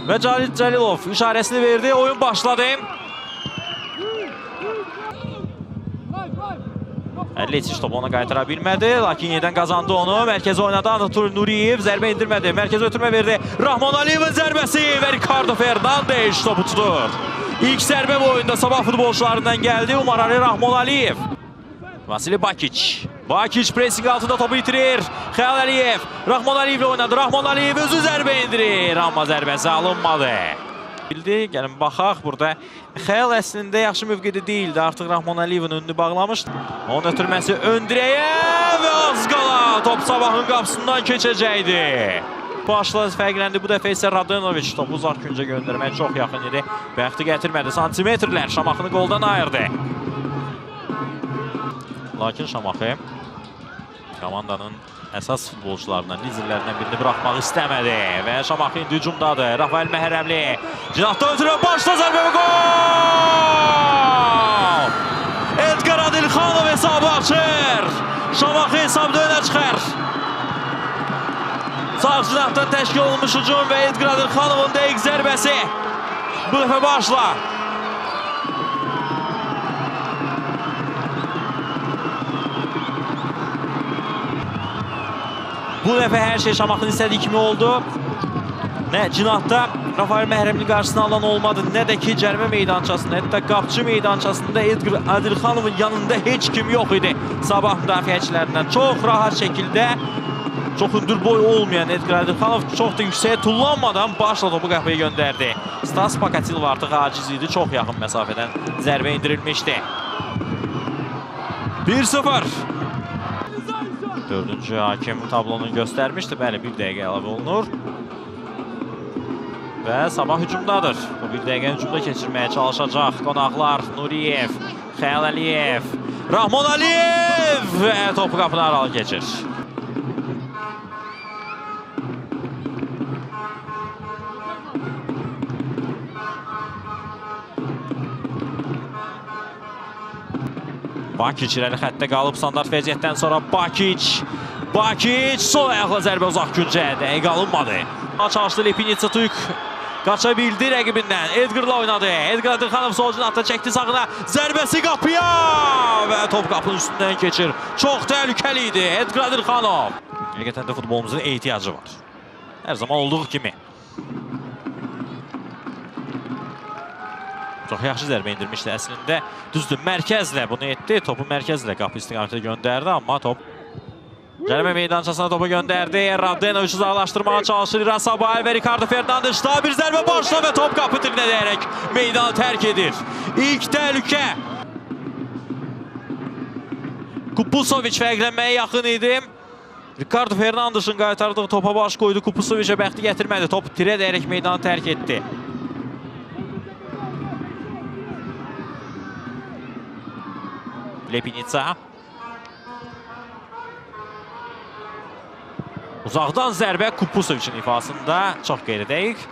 Və Cəlil Cəlilov işarəsini verdi. Oyun başladı. Letiç topu ona qaytara bilmədi. Lakin yenidən qazandı onu. Mərkəzi oynadı Anatol Nuriyev. Zərbə indirmədi. Mərkəzi ötürmə verdi. Rahman Aliyevin zərbəsi və Ricardo Fernandes topu tutur. İlk zərbə bu oyunda Sabah futbolçularından gəldi. Umar Ali Rahman Aliyev. Vasili Bakic. Bakic pressing altında topu itirir. Xəyal Əliyev. Rahman Aliyev ilə oynadı. Rahman Aliyev özü zərbə indirir. Amma zərbəsi alınmadı. Gəlin baxaq burada. Xəyal əslində yaxşı mövqedə deyildi. Artıq Rahman Aliyevin önünü bağlamışdı. Onun ötürməsi Öndürəyə və az qala top Sabahın qapısından keçəcəkdi. Başladı fərqləndi. Bu dəfə isə Radenovic topu uzaq küncə göndərmək çox yaxın idi. Bəxti gətirmədi. Santimetrlər Şamaxını qoldan ayırdı. Lakin Şamaxı komandanın əsas futbolçularından, liderlərindən birini buraxmaq istəmədi. Və Şamaxı indi hücumdadır. Rafael Məhrəmli. Cinahdan ötürə başla zərbə və gol! Edgar Adilxanov hesabı açır. Şamaxı hesabda önə çıxar. Sağ cinahdan təşkil olunmuş hücum və Edgar Adilxanovun dəqiq zərbəsi. Bu dəfə başla. Bu dəfə hər şey Şamaxın istədiyi kimi oldu. Nə cinahda Rafael Məhrəmli qarşısına alan olmadı, nə də ki cərimə meydançasında, hətta qapçı meydançasında Edgar Adilxanovun yanında heç kim yox idi. Sabah müdafiəçilərindən çox rahat şəkildə, çox hündür boy olmayan Edgar Adilxanov çox da yüksəyə tullanmadan başla topu qapıya göndərdi. Stas Pakatilov artıq aciz idi, çox yaxın məsafədən zərbə indirilmişdi. 1-0. Dördüncü hakem tablonu göstərmişdi. Bəli, bir dəqiqə əlavə olunur. Və Sabah hücumdadır. Bu bir dəqiqə hücumda keçirməyə çalışacaq qonaqlar. Nuriyev, Xəyal Əliyev, Rahman Aliyev və topu qapını aralı keçir. Bakic irəli xəttə qalıb standart vəziyyətdən sonra Bakic sol ayaqla zərbə uzaq küncə dəqiq alınmadı. Çalışdı Lepinitsa Tuyk qaça bildi rəqibindən. Edgar'la oynadı. Edgar Adilxanov sol cinahda çəkdi sağına. Zərbəsi qapıya və top qapının üstündən keçir. Çox təhlükəli idi Edgar Adilxanov. Həqiqətən də futbolumuzun ehtiyacı var. Hər zaman olduğu kimi. Çox yaxşı zərbə indirmişdi əslində. Düzdür, mərkəzlə bunu etdi. Topu mərkəzlə qapı istiqamətə göndərdi, amma top cərimə meydançasına topu göndərdi. Radenovic uzaqlaşdırmağa çalışır. İrasabay və Ricardo Fernandes daha bir zərbə başla və top qapı dilinə dəyərək meydanı tərk edir. İlk təhlükə. Kupusovic fərqlənməyə yaxın idi. Ricardo Fernandes'in qaytardığı topa baş qoydu. Kupusovic'ə bəxti gətirmədi. Top tirə dəyərək meydanı tərk etdi. Lepinitsa. Uzaqdan zərbə Kupusovic'in ifasında çox qeyri-dəqiq.